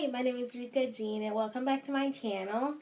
Hi, my name is Jaurica Jeannitton and welcome back to my channel.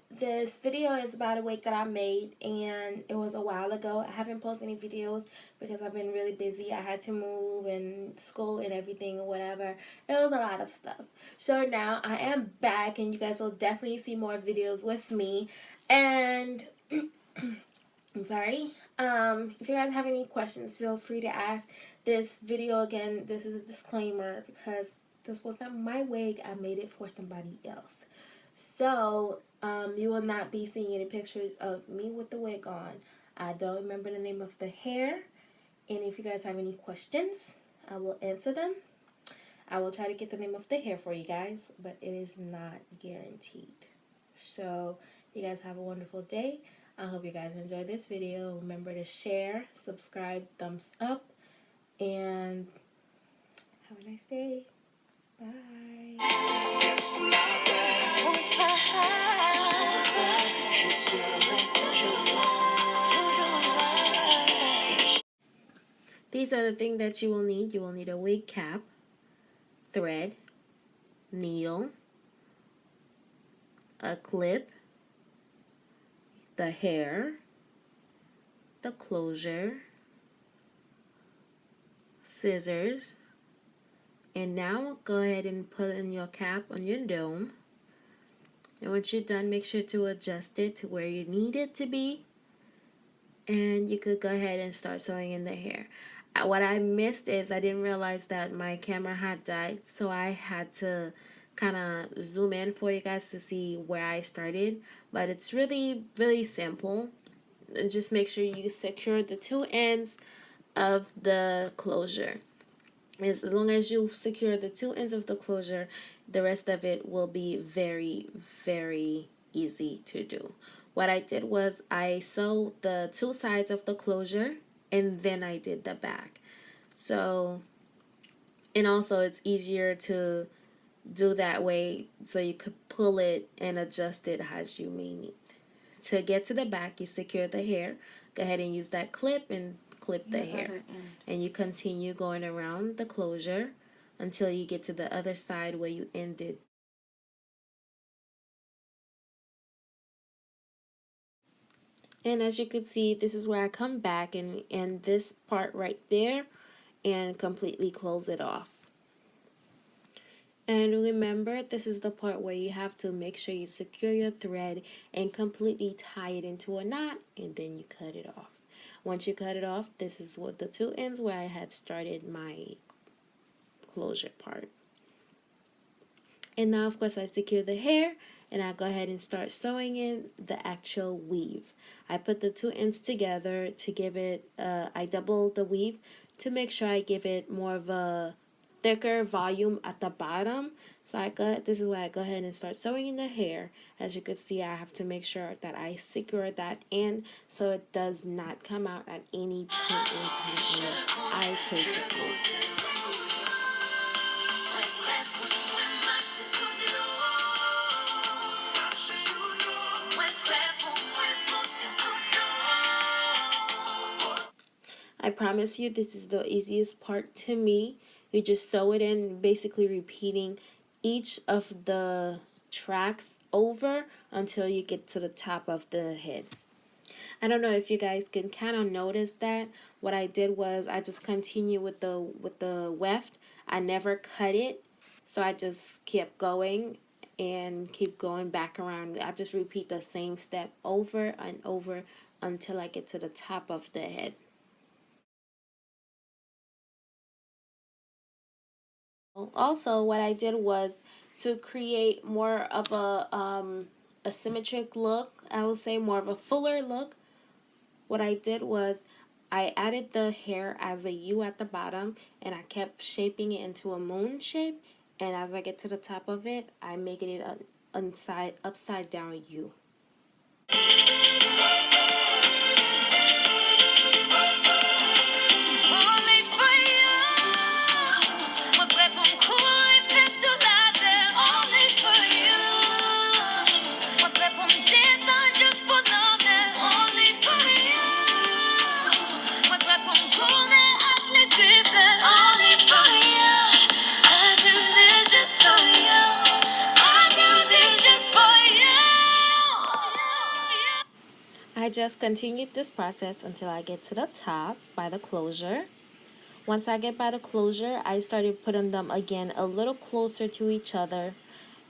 This video is about a wig that I made and it was a while ago. I haven't posted any videos because I've been really busy. I had to move and school and everything or whatever. It was a lot of stuff. So now I am back and you guys will definitely see more videos with me. And I'm sorry. If you guys have any questions, feel free to ask. This video, again, this is a disclaimer because this was not my wig. I made it for somebody else. So, you will not be seeing any pictures of me with the wig on. I don't remember the name of the hair. And if you guys have any questions, I will answer them. I will try to get the name of the hair for you guys, but it is not guaranteed. So, you guys have a wonderful day. I hope you guys enjoy this video. Remember to share, subscribe, thumbs up, and have a nice day. Bye. These are the things that you will need. You will need a wig cap, thread, needle, a clip, the hair, the closure, scissors, and now go ahead and put in your cap on your dome. And once you're done, make sure to adjust it to where you need it to be. And you could go ahead and start sewing in the hair. What I missed is I didn't realize that my camera had died, so I had to kind of zoom in for you guys to see where I started. But it's really, really simple. And just make sure you secure the two ends of the closure. As long as you secure the two ends of the closure, the rest of it will be very, very easy to do. What I did was I sewed the two sides of the closure and then I did the back. So, and also it's easier to do that way so you could pull it and adjust it as you may need. To get to the back, you secure the hair. Go ahead and use that clip and clip the hair. And you continue going around the closure until you get to the other side where you ended. And as you can see, this is where I come back and this part right there and completely close it off. And remember, this is the part where you have to make sure you secure your thread and completely tie it into a knot, and then you cut it off. Once you cut it off, this is what the two ends where I had started my closure part. And now, of course, I secure the hair and I go ahead and start sewing in the actual weave. I put the two ends together to give it, I double the weave to make sure I give it more of a thicker volume at the bottom. So this is where I go ahead and start sewing in the hair. As you can see, I have to make sure that I secure that end so it does not come out at any point in time I take it off. I promise you this is the easiest part to me. You just sew it in, basically repeating each of the tracks over until you get to the top of the head. I don't know if you guys can kind of notice that. What I did was I just continue with the weft. I never cut it, so I just kept going and keep going back around. I just repeat the same step over and over until I get to the top of the head. Also, what I did was to create more of a symmetric look, I would say more of a fuller look. What I did was I added the hair as a U at the bottom and I kept shaping it into a moon shape, and as I get to the top of it, I make it an upside down U. Only for you, happiness is for you. just continue this process until I get to the top by the closure. Once I get by the closure, I started putting them again a little closer to each other.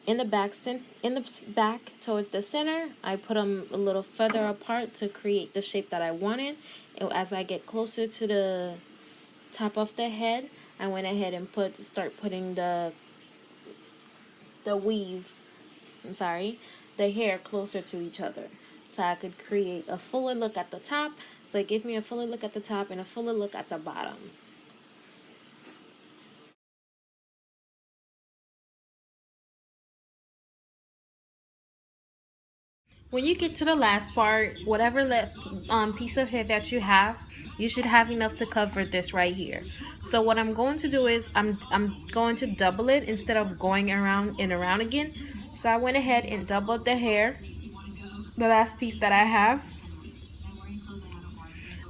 In the back towards the center, I put them a little further apart to create the shape that I wanted. And as I get closer to the top of the head, I went ahead and start putting the weave, the hair closer to each other, so I could create a fuller look at the top. So it gave me a fuller look at the top and a fuller look at the bottom. When you get to the last part, whatever piece of hair that you have, you should have enough to cover this right here. So what I'm going to do is I'm going to double it instead of going around and around again. So I went ahead and doubled the hair, the last piece that I have.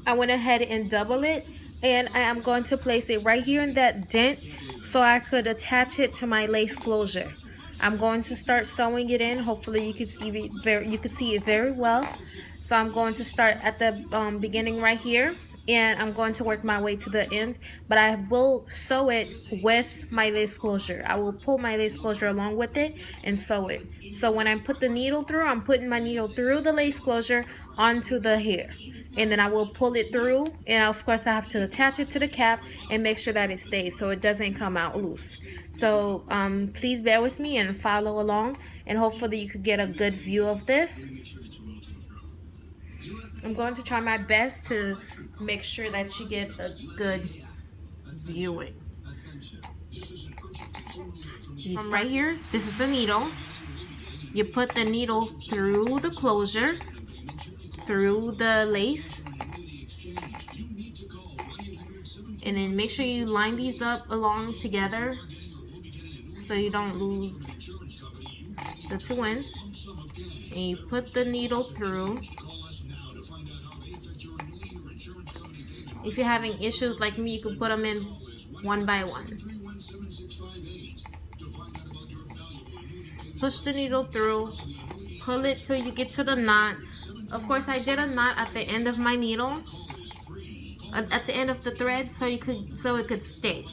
I went ahead and double it, and I am going to place it right here in that dent so I could attach it to my lace closure. I'm going to start sewing it in. Hopefully you can see it very well. So I'm going to start at the beginning right here, and I'm going to work my way to the end, but I will sew it with my lace closure. I will pull my lace closure along with it and sew it. So when I put the needle through, I'm putting my needle through the lace closure onto the hair, and then I will pull it through, and of course I have to attach it to the cap and make sure that it stays so it doesn't come out loose. So please bear with me and follow along, and hopefully you could get a good view of this. I'm going to try my best to make sure that you get a good viewing. From right here, this is the needle. You put the needle through the closure, through the lace, and then make sure you line these up along together so you don't lose the two ends. And you put the needle through. If you're having issues like me, you can put them in one by one. Push the needle through, pull it till you get to the knot. Of course, I did a knot at the end of my needle, at the end of the thread, so it could stay.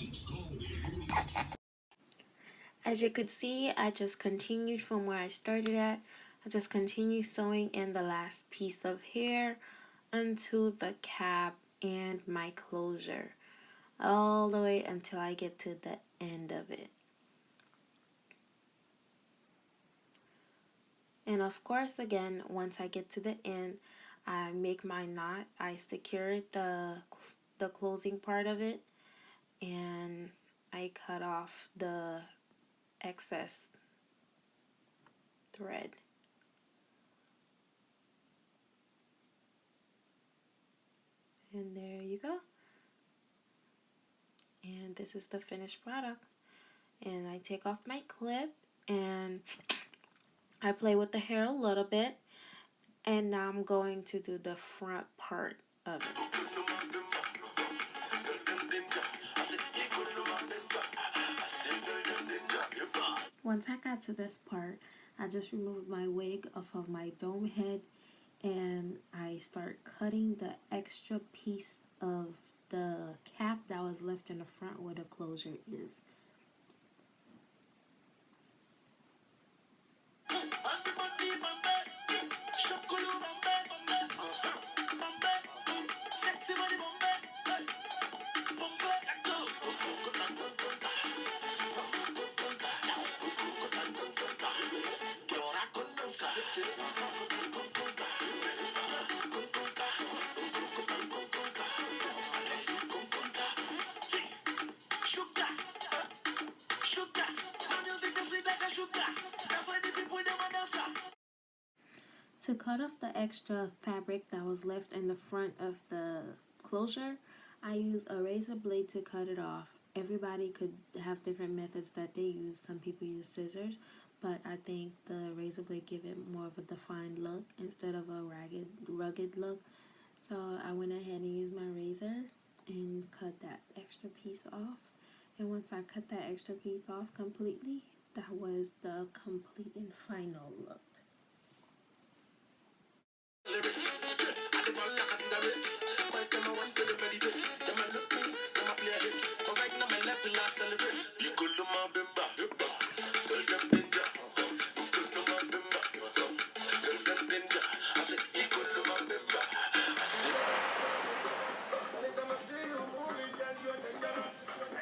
As you could see, I just continued from where I started at. I just continued sewing in the last piece of hair onto the cap and my closure, all the way until I get to the end of it. And of course, again, once I get to the end, I make my knot. I secure the closing part of it, and I cut off the excess thread. And there you go. And this is the finished product. And I take off my clip and I play with the hair a little bit. And now I'm going to do the front part of it. Once I got to this part, I just removed my wig off of my dome head and I start cutting the extra piece of the cap that was left in the front where the closure is. To cut off the extra fabric that was left in the front of the closure, I use a razor blade to cut it off. Everybody could have different methods that they use. Some people use scissors, but I think the razor blade give it more of a defined look instead of a rugged look. So I went ahead and used my razor and cut that extra piece off. And once I cut that extra piece off completely, that was the complete and final look. celebrate.